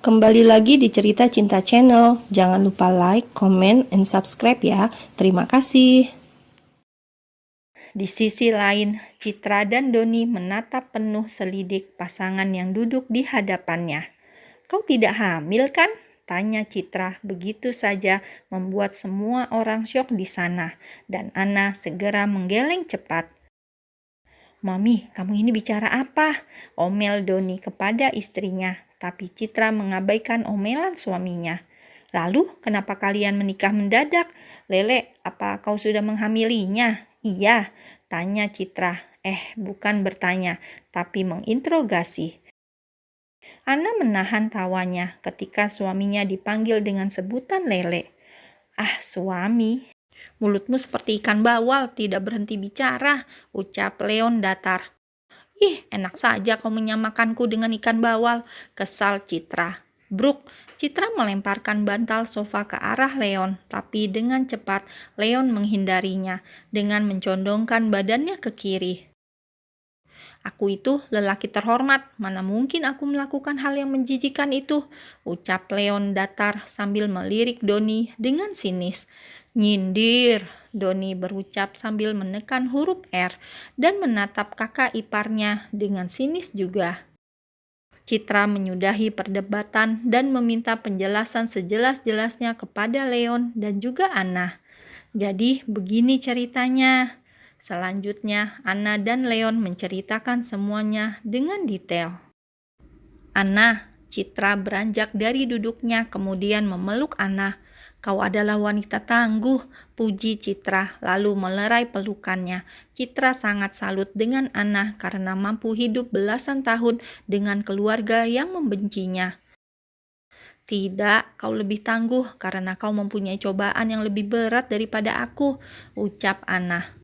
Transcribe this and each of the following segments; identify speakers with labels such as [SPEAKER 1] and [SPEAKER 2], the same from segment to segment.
[SPEAKER 1] Kembali lagi di Cerita Cinta Channel. Jangan lupa like, comment, and subscribe ya. Terima kasih. Di sisi lain, Citra dan Doni menatap penuh selidik pasangan yang duduk di hadapannya. "Kau tidak hamil kan?" tanya Citra begitu saja, membuat semua orang syok di sana, dan Anna segera menggeleng cepat. "Mami, kamu ini bicara apa?" omel Doni kepada istrinya, tapi Citra mengabaikan omelan suaminya. "Lalu, kenapa kalian menikah mendadak? Lele, apa kau sudah menghamilinya?" "Iya," tanya Citra. Bukan bertanya, tapi menginterogasi. Ana menahan tawanya ketika suaminya dipanggil dengan sebutan Lele. "Ah, suami, mulutmu seperti ikan bawal, tidak berhenti bicara," ucap Leon datar. "Ih, enak saja kau menyamakanku dengan ikan bawal," kesal Citra. "Bruk!" Citra melemparkan bantal sofa ke arah Leon, tapi dengan cepat Leon menghindarinya dengan mencondongkan badannya ke kiri. "Aku itu lelaki terhormat, mana mungkin aku melakukan hal yang menjijikan itu," ucap Leon datar sambil melirik Doni dengan sinis. "Nyindir," Doni berucap sambil menekan huruf R dan menatap kakak iparnya dengan sinis juga. Citra menyudahi perdebatan dan meminta penjelasan sejelas-jelasnya kepada Leon dan juga Anna. "Jadi begini ceritanya." Selanjutnya, Anna dan Leon menceritakan semuanya dengan detail. "Anna," Citra beranjak dari duduknya kemudian memeluk Anna. "Kau adalah wanita tangguh," puji Citra lalu melerai pelukannya. Citra sangat salut dengan Anna karena mampu hidup belasan tahun dengan keluarga yang membencinya. "Tidak, kau lebih tangguh karena kau mempunyai cobaan yang lebih berat daripada aku," ucap Anna.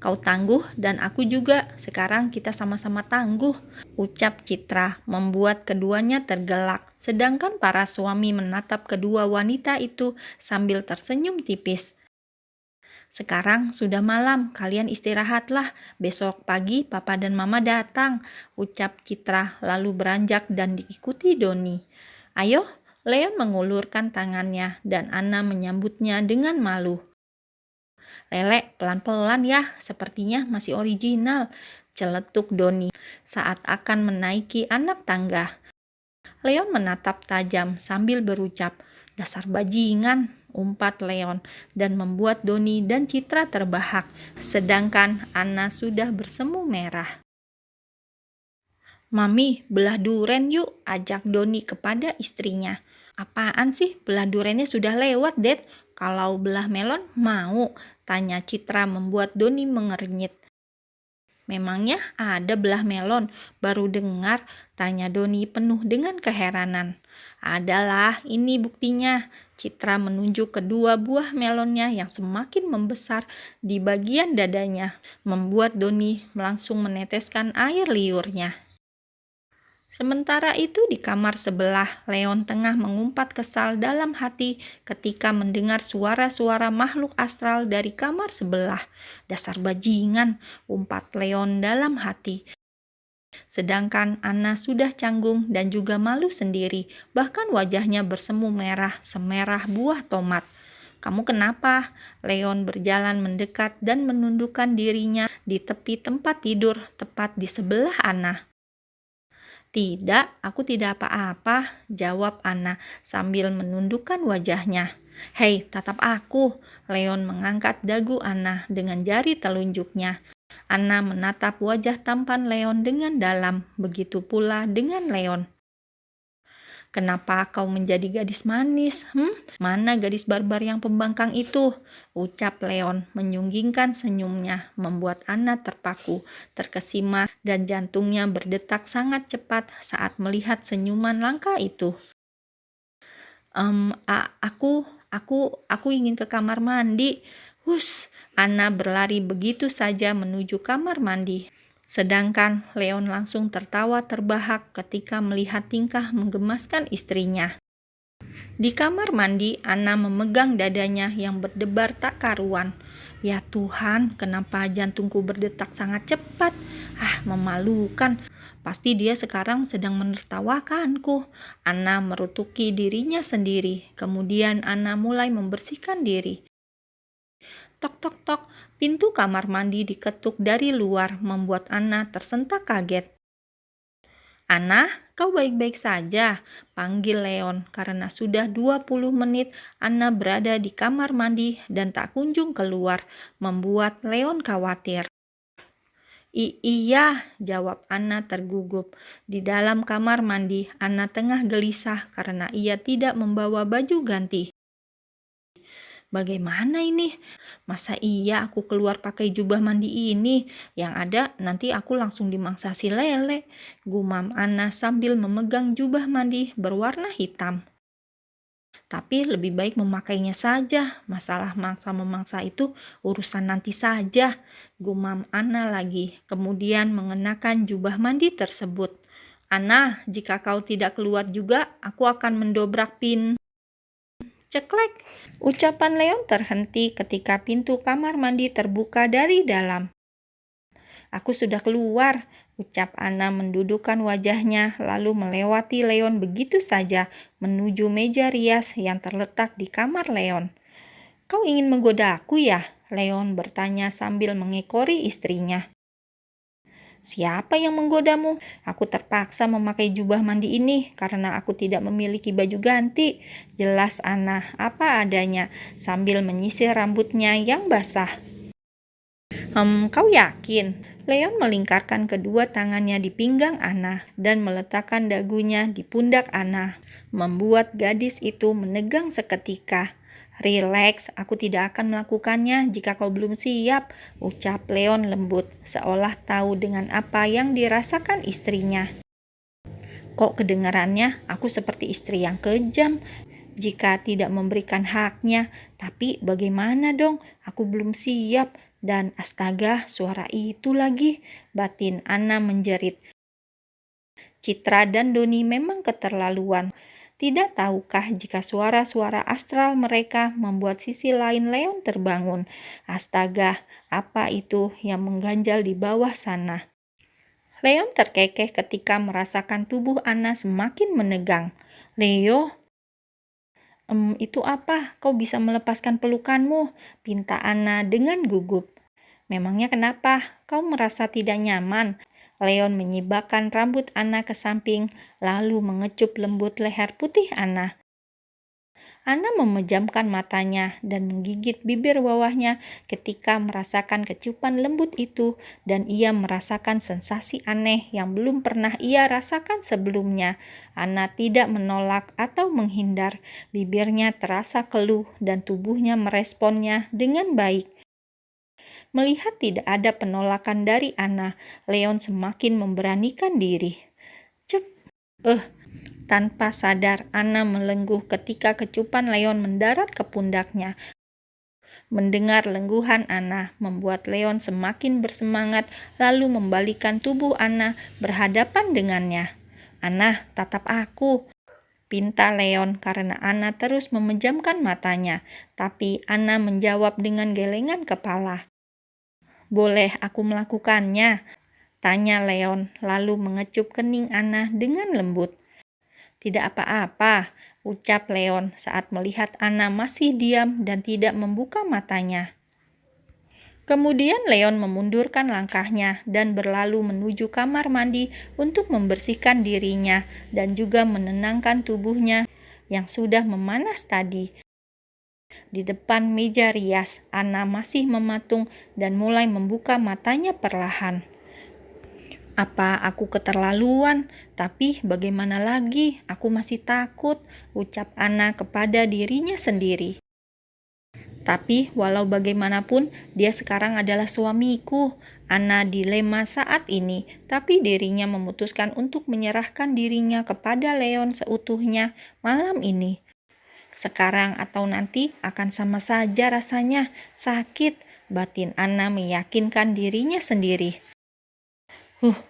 [SPEAKER 1] "Kau tangguh dan aku juga, sekarang kita sama-sama tangguh," ucap Citra, membuat keduanya tergelak. Sedangkan para suami menatap kedua wanita itu sambil tersenyum tipis. "Sekarang sudah malam, kalian istirahatlah. Besok pagi papa dan mama datang," ucap Citra lalu beranjak dan diikuti Doni. "Ayo," Leon mengulurkan tangannya dan Anna menyambutnya dengan malu. "Lele, pelan-pelan ya, sepertinya masih original," celetuk Doni saat akan menaiki anak tangga. Leon menatap tajam sambil berucap, "Dasar bajingan," umpat Leon dan membuat Doni dan Citra terbahak, sedangkan Anna sudah bersemu merah. "Mami, belah duren yuk," ajak Doni kepada istrinya. "Apaan sih, belah durennya sudah lewat, Dad. Kalau belah melon mau?" tanya Citra membuat Doni mengernyit. "Memangnya ada belah melon? Baru dengar," tanya Doni penuh dengan keheranan. "Adalah, ini buktinya." Citra menunjuk kedua buah melonnya yang semakin membesar di bagian dadanya, membuat Doni langsung meneteskan air liurnya. Sementara itu di kamar sebelah, Leon tengah mengumpat kesal dalam hati ketika mendengar suara-suara makhluk astral dari kamar sebelah. "Dasar bajingan," umpat Leon dalam hati. Sedangkan Anna sudah canggung dan juga malu sendiri, bahkan wajahnya bersemu merah semerah buah tomat. "Kamu kenapa?" Leon berjalan mendekat dan menundukkan dirinya di tepi tempat tidur tepat di sebelah Anna. "Tidak, aku tidak apa-apa," jawab Anna sambil menundukkan wajahnya. "Hei, tatap aku." Leon mengangkat dagu Anna dengan jari telunjuknya. Anna menatap wajah tampan Leon dengan dalam, begitu pula dengan Leon. "Kenapa kau menjadi gadis manis? Mana gadis barbar yang pembangkang itu?" ucap Leon menyunggingkan senyumnya, membuat Anna terpaku, terkesima, dan jantungnya berdetak sangat cepat saat melihat senyuman langka itu. Aku ingin ke kamar mandi." Hus, Anna berlari begitu saja menuju kamar mandi. Sedangkan Leon langsung tertawa terbahak ketika melihat tingkah menggemaskan istrinya. Di kamar mandi, Anna memegang dadanya yang berdebar tak karuan. "Ya Tuhan, kenapa jantungku berdetak sangat cepat? Memalukan." Pasti dia sekarang sedang menertawakanku. Anna merutuki dirinya sendiri. Kemudian Anna mulai membersihkan diri. Tok tok tok, pintu kamar mandi diketuk dari luar membuat Anna tersentak kaget. Anna, kau baik-baik saja, panggil Leon karena sudah 20 menit Anna berada di kamar mandi dan tak kunjung keluar, membuat Leon khawatir. Iya, jawab Anna tergugup. Di dalam kamar mandi, Anna tengah gelisah karena ia tidak membawa baju ganti. Bagaimana ini? Masa iya aku keluar pakai jubah mandi ini? Yang ada nanti aku langsung dimangsa si lele. Gumam Anna sambil memegang jubah mandi berwarna hitam. Tapi lebih baik memakainya saja. Masalah mangsa-memangsa itu urusan nanti saja. Gumam Anna lagi. Kemudian mengenakan jubah mandi tersebut. Anna, jika kau tidak keluar juga, aku akan mendobrak pintu. Ceklek. Ucapan Leon terhenti ketika pintu kamar mandi terbuka dari dalam. Aku sudah keluar, ucap Anna mendudukkan wajahnya lalu melewati Leon begitu saja menuju meja rias yang terletak di kamar Leon. Kau ingin menggoda aku ya? Leon bertanya sambil mengekori istrinya. Siapa yang menggodamu? Aku terpaksa memakai jubah mandi ini karena aku tidak memiliki baju ganti. Jelas Anna apa adanya sambil menyisir rambutnya yang basah. Kau yakin? Leon melingkarkan kedua tangannya di pinggang Anna dan meletakkan dagunya di pundak Anna, membuat gadis itu menegang seketika. Rileks, aku tidak akan melakukannya jika kau belum siap, ucap Leon lembut, seolah tahu dengan apa yang dirasakan istrinya. Kok kedengarannya aku seperti istri yang kejam jika tidak memberikan haknya, tapi bagaimana dong, aku belum siap, dan astaga suara itu lagi, batin Anna menjerit. Citra dan Doni memang keterlaluan. Tidak tahukah jika suara-suara astral mereka membuat sisi lain Leon terbangun? Astaga, apa itu yang mengganjal di bawah sana? Leon terkekeh ketika merasakan tubuh Anna semakin menegang. Leo, itu apa? Kau bisa melepaskan pelukanmu? Pinta Anna dengan gugup. Memangnya kenapa? Kau merasa tidak nyaman? Leon menyibakkan rambut Anna ke samping, lalu mengecup lembut leher putih Anna. Anna memejamkan matanya dan menggigit bibir bawahnya ketika merasakan kecupan lembut itu, dan ia merasakan sensasi aneh yang belum pernah ia rasakan sebelumnya. Anna tidak menolak atau menghindar, bibirnya terasa keluh dan tubuhnya meresponnya dengan baik. Melihat tidak ada penolakan dari Anna, Leon semakin memberanikan diri. Cek, tanpa sadar Anna melengguh ketika kecupan Leon mendarat ke pundaknya. Mendengar lengguhan Anna membuat Leon semakin bersemangat lalu membalikkan tubuh Anna berhadapan dengannya. Anna, tatap aku, pinta Leon karena Anna terus memejamkan matanya, tapi Anna menjawab dengan gelengan kepala. Boleh aku melakukannya? Tanya Leon, lalu mengecup kening Anna dengan lembut. Tidak apa-apa, ucap Leon saat melihat Anna masih diam dan tidak membuka matanya. Kemudian Leon memundurkan langkahnya dan berlalu menuju kamar mandi untuk membersihkan dirinya dan juga menenangkan tubuhnya yang sudah memanas tadi. Di depan meja rias, Anna masih mematung dan mulai membuka matanya perlahan. Apa aku keterlaluan? Tapi bagaimana lagi? Aku masih takut, ucap Anna kepada dirinya sendiri. Tapi walau bagaimanapun, dia sekarang adalah suamiku. Anna dilema saat ini, tapi dirinya memutuskan untuk menyerahkan dirinya kepada Leon seutuhnya malam ini. Sekarang atau nanti akan sama saja rasanya, sakit, batin Anna meyakinkan dirinya sendiri.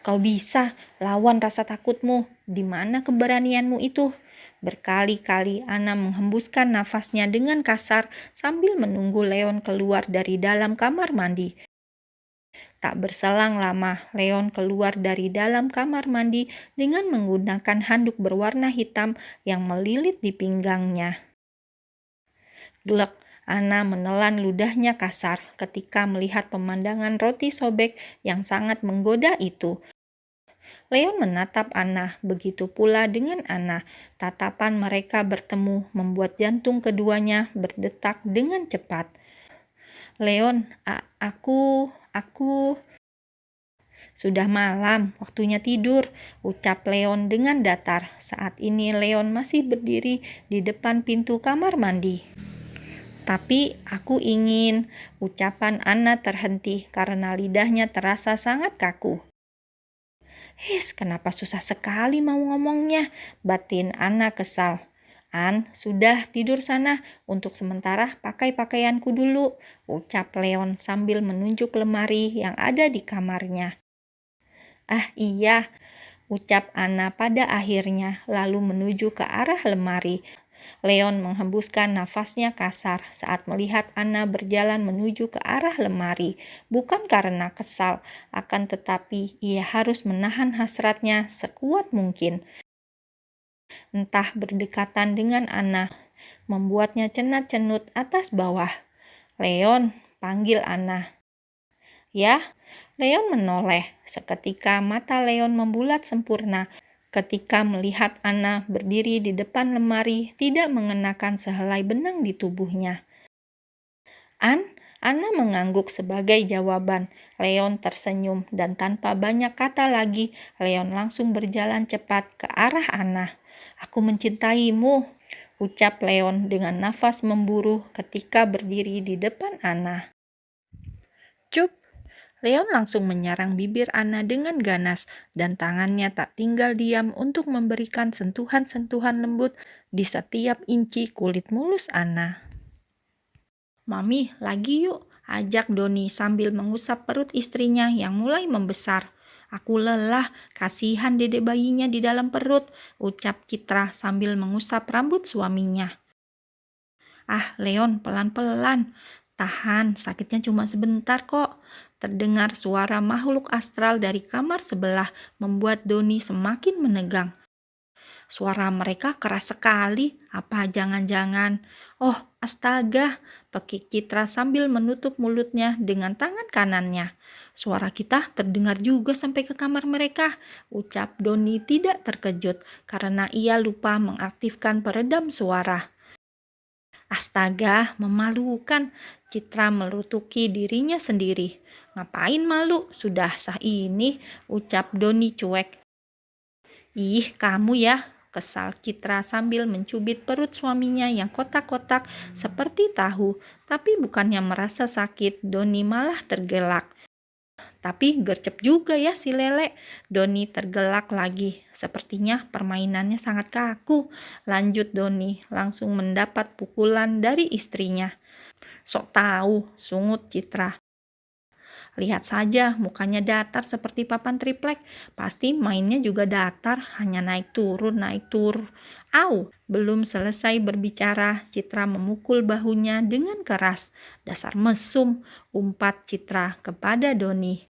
[SPEAKER 1] Kau bisa, lawan rasa takutmu, di mana keberanianmu itu? Berkali-kali Anna menghembuskan nafasnya dengan kasar sambil menunggu Leon keluar dari dalam kamar mandi. Tak berselang lama, Leon keluar dari dalam kamar mandi dengan menggunakan handuk berwarna hitam yang melilit di pinggangnya. Glek, Anna menelan ludahnya kasar ketika melihat pemandangan roti sobek yang sangat menggoda itu. Leon menatap Anna, begitu pula dengan Anna. Tatapan mereka bertemu membuat jantung keduanya berdetak dengan cepat. Leon, aku... Sudah malam, waktunya tidur, ucap Leon dengan datar. Saat ini Leon masih berdiri di depan pintu kamar mandi. Tapi aku ingin, ucapan Anna terhenti karena lidahnya terasa sangat kaku. Kenapa susah sekali mau ngomongnya, batin Anna kesal. Sudah tidur sana, untuk sementara pakai pakaianku dulu, ucap Leon sambil menunjuk lemari yang ada di kamarnya. Iya, ucap Anna pada akhirnya, lalu menuju ke arah lemari. Leon menghembuskan nafasnya kasar saat melihat Anna berjalan menuju ke arah lemari. Bukan karena kesal, akan tetapi ia harus menahan hasratnya sekuat mungkin. Entah berdekatan dengan Anna, membuatnya cenat-cenut atas bawah. Leon, panggil Anna. Ya, Leon menoleh. Seketika mata Leon membulat sempurna ketika melihat Anna berdiri di depan lemari tidak mengenakan sehelai benang di tubuhnya. Anna mengangguk sebagai jawaban. Leon tersenyum dan tanpa banyak kata lagi, Leon langsung berjalan cepat ke arah Anna. Aku mencintaimu, ucap Leon dengan nafas memburu ketika berdiri di depan Anna. Cup! Leon langsung menyerang bibir Anna dengan ganas dan tangannya tak tinggal diam untuk memberikan sentuhan-sentuhan lembut di setiap inci kulit mulus Anna. Mami, lagi yuk, ajak Doni sambil mengusap perut istrinya yang mulai membesar. Aku lelah, kasihan dedek bayinya di dalam perut, ucap Citra sambil mengusap rambut suaminya. Leon, pelan-pelan. Tahan, sakitnya cuma sebentar kok. Terdengar suara makhluk astral dari kamar sebelah membuat Doni semakin menegang. Suara mereka keras sekali. Apa jangan-jangan? Oh, astaga, pekik Citra sambil menutup mulutnya dengan tangan kanannya. Suara kita terdengar juga sampai ke kamar mereka, ucap Doni tidak terkejut karena ia lupa mengaktifkan peredam suara. Astaga, memalukan. Citra melutuki dirinya sendiri. Ngapain malu? Sudah sah ini, ucap Doni cuek. Kamu ya, kesal Citra sambil mencubit perut suaminya yang kotak-kotak seperti tahu. Tapi bukannya merasa sakit, Doni malah tergelak. Tapi gercep juga ya si Lele. Doni tergelak lagi. Sepertinya permainannya sangat kaku. Lanjut Doni, langsung mendapat pukulan dari istrinya. Sok tahu, sungut Citra. Lihat saja, mukanya datar seperti papan triplek. Pasti mainnya juga datar, hanya naik turun. Au! Belum selesai berbicara, Citra memukul bahunya dengan keras. Dasar mesum, umpat Citra kepada Doni.